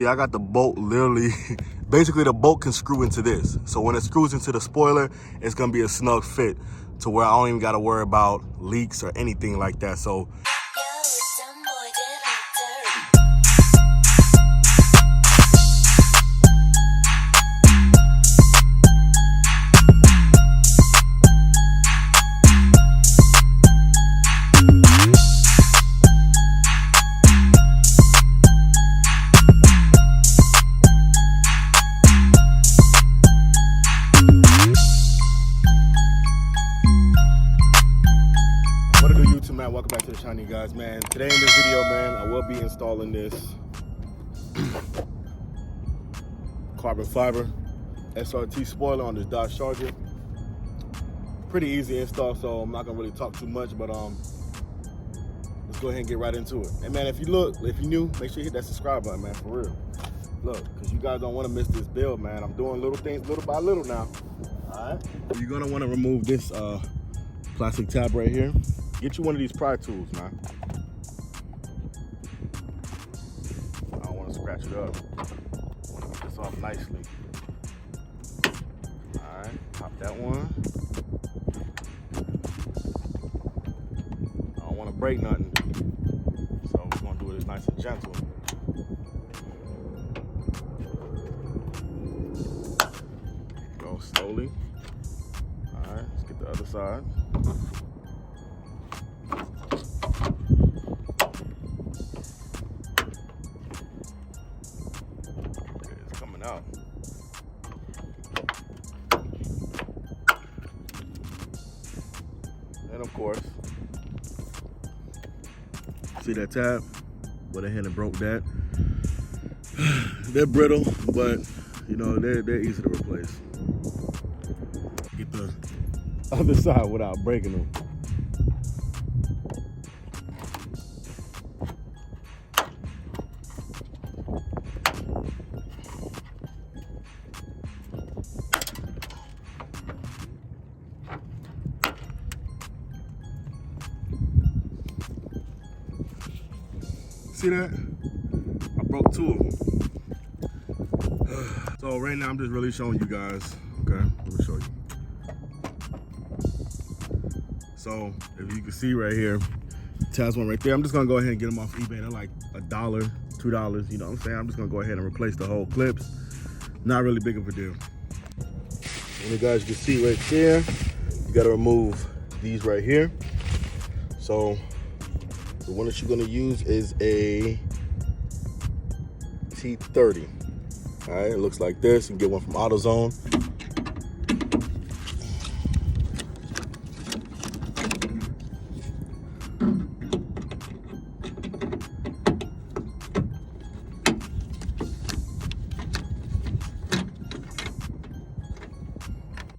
Yeah, I got the bolt literally, basically the bolt can screw into this. So when it screws into the spoiler, it's gonna be a snug fit to where I don't even gotta worry about leaks or anything like that. So man, welcome back to the channel, guys. Man, today in this video, man, I will be installing this carbon fiber SRT spoiler on this Dodge Charger. Pretty easy install, so I'm not gonna really talk too much, but let's go ahead and get right into it. And man, if you new, make sure you hit that subscribe button, man, for real. Look, because you guys don't want to miss this build, man. I'm doing little things little by little now. All right, you're gonna want to remove this plastic tab right here. Get you one of these pry tools, man. I don't want to scratch it up. I want to get this off nicely. All right, pop that one. I don't want to break nothing, so we're gonna do it nice and gentle. Go slowly. All right, let's get the other side. Out. And of course, see that tab? Went ahead and broke that. They're brittle, but you know, they're easy to replace. Get the other side without breaking them. See that? I broke two of them. So right now I'm just really showing you guys, okay? Let me show you. So if you can see right here, tabs one right there. I'm just gonna go ahead and get them off eBay. They're like $1, $2, you know what I'm saying? I'm just gonna go ahead and replace the whole clips. Not really big of a deal. And you guys can see right there, you gotta remove these right here. So the one that you're gonna use is a T30. All right, it looks like this. You can get one from AutoZone.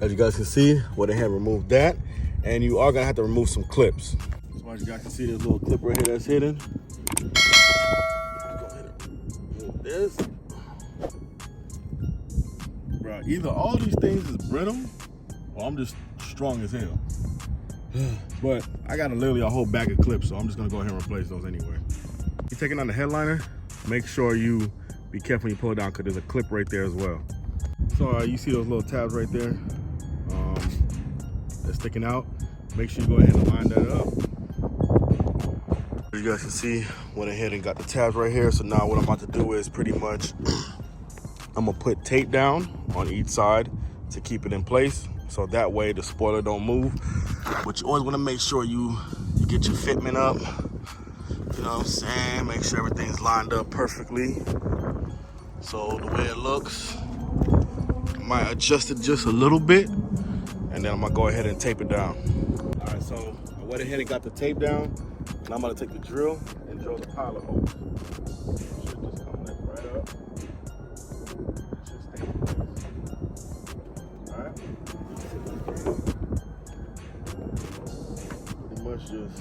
As you guys can see, went ahead and removed that. And you are gonna have to remove some clips. As you guys can see, this little clip right here that's hidden. Go ahead and remove this. Bro, either all these things is brittle or I'm just strong as hell. But I got literally a whole bag of clips, so I'm just gonna go ahead and replace those anyway. You're taking on the headliner, make sure you be careful when you pull it down because there's a clip right there as well. So you see those little tabs right there? They're sticking out. Make sure you go ahead and line that up. As you guys can see, went ahead and got the tabs right here. So now what I'm about to do is pretty much, I'm gonna put tape down on each side to keep it in place. So that way the spoiler don't move. But you always wanna make sure you get your fitment up. You know what I'm saying? Make sure everything's lined up perfectly. So the way it looks, I might adjust it just a little bit and then I'm gonna go ahead and tape it down. All right, so I went ahead and got the tape down. And I'm gonna take the drill and drill the pilot holes. It should just come lift right up. It should stay in place. All right. Pretty much just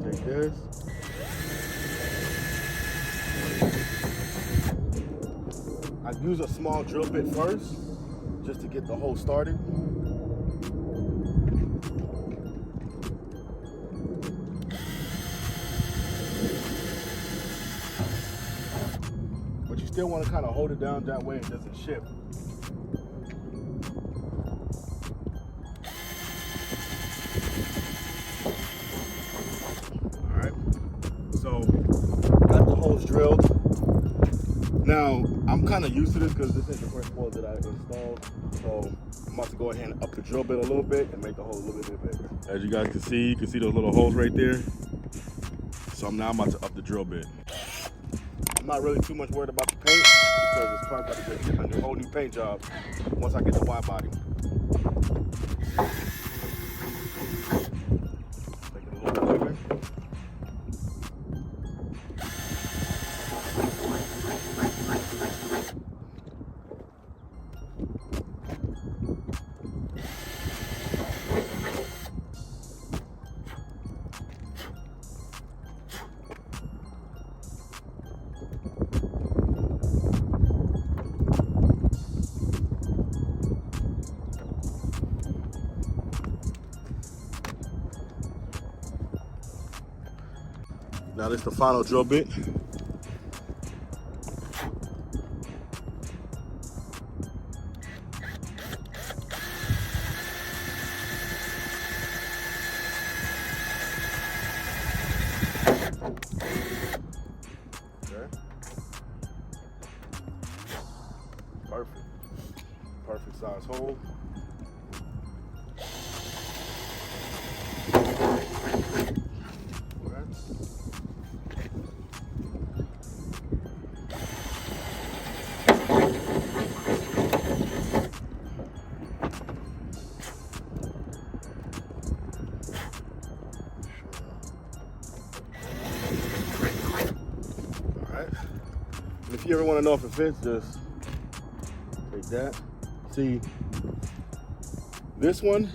take this. I use a small drill bit first, just to get the hole started. still want to kind of hold it down that way it doesn't shift. All right, so got the holes drilled. Now, I'm kind of used to this because this is the first spoiler that I installed. So I'm about to go ahead and up the drill bit a little bit and make the hole a little bit bigger. As you guys can see those little holes right there. So I'm about to up the drill bit. I'm not really too much worried about the paint because it's probably about to get a whole new paint job once I get the wide body. Make it a little bit bigger. Now this is the final drill bit. Okay. Perfect. Perfect size hole. If you ever want to know if it fits, just take that. See, this one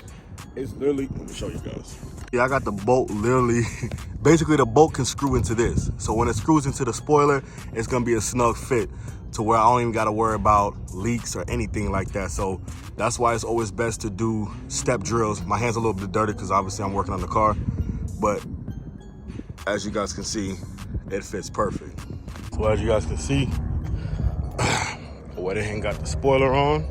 is literally, let me show you guys. Yeah, I got the bolt literally, basically the bolt can screw into this. So when it screws into the spoiler, it's gonna be a snug fit to where I don't even gotta worry about leaks or anything like that. So that's why it's always best to do step drills. My hand's a little bit dirty because obviously I'm working on the car, but as you guys can see, it fits perfect. So as you guys can see, I went ahead and got the spoiler on.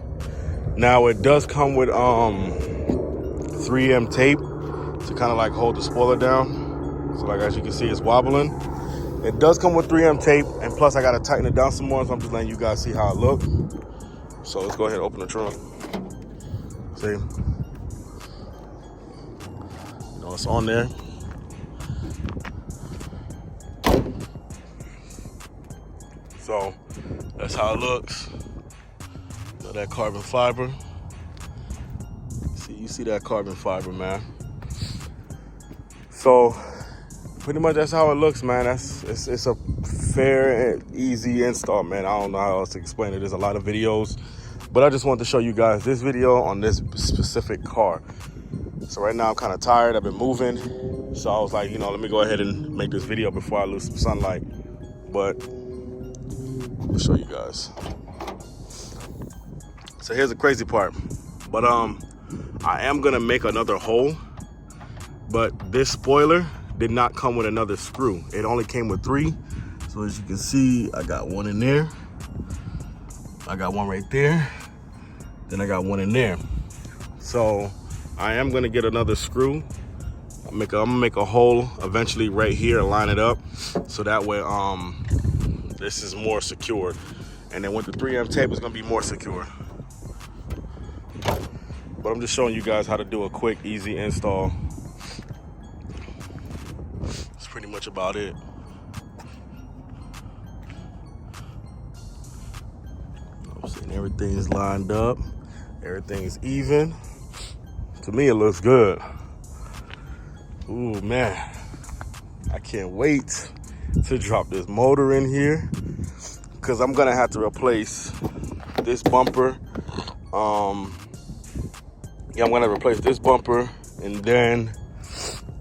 Now it does come with 3M tape to kind of like hold the spoiler down. So like as you can see, it's wobbling. It does come with 3M tape, and plus I gotta tighten it down some more, so I'm just letting you guys see how it looks. So let's go ahead and open the trunk. See? You know, it's on there. So that's how it looks. You know, that carbon fiber. See, you see that carbon fiber, man. So pretty much that's how it looks, man. It's a fair and easy install, man. I don't know how else to explain it. There's a lot of videos, but I just wanted to show you guys this video on this specific car. So right now I'm kind of tired. I've been moving, so I was like, you know, let me go ahead and make this video before I lose some sunlight. But I'll show you guys. So here's the crazy part. But I am gonna make another hole, but this spoiler did not come with another screw. It only came with 3. So as you can see, I got one in there. I got one right there. Then I got one in there. So I am gonna get another screw. I'm gonna make a hole eventually right here and line it up. So that way this is more secure. And then with the 3M tape, it's gonna be more secure. But I'm just showing you guys how to do a quick, easy install. That's pretty much about it. I'm saying everything's lined up. Everything's even. To me, it looks good. Ooh, man. I can't wait to drop this motor in here, because I'm gonna have to replace this bumper. I'm gonna replace this bumper, and then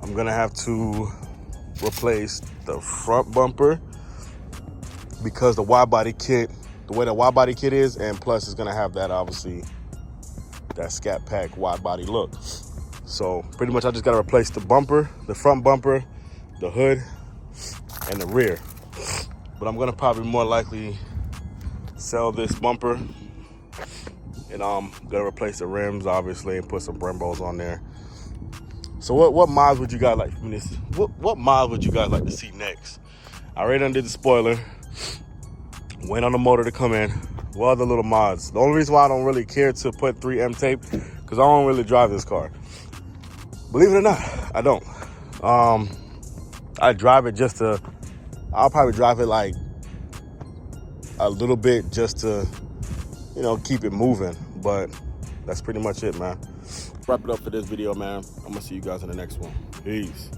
I'm gonna have to replace the front bumper because the wide body kit, the way the wide body kit is, and plus it's gonna have that, obviously, that Scat Pack wide body look. So pretty much I just gotta replace the bumper, the front bumper, the hood, and the rear. But I'm gonna probably more likely sell this bumper, and I'm gonna replace the rims, obviously, and put some Brembos on there. So what mods would you guys like from this? What mods would you guys like to see next? I already undid the spoiler. Wait on the motor to come in. What other little mods? The only reason why I don't really care to put 3M tape, because I don't really drive this car. Believe it or not, I don't. I drive it just to, I'll probably drive it like a little bit just to, you know, keep it moving. But that's pretty much it, man. Wrap it up for this video, man. I'm gonna see you guys in the next one. Peace.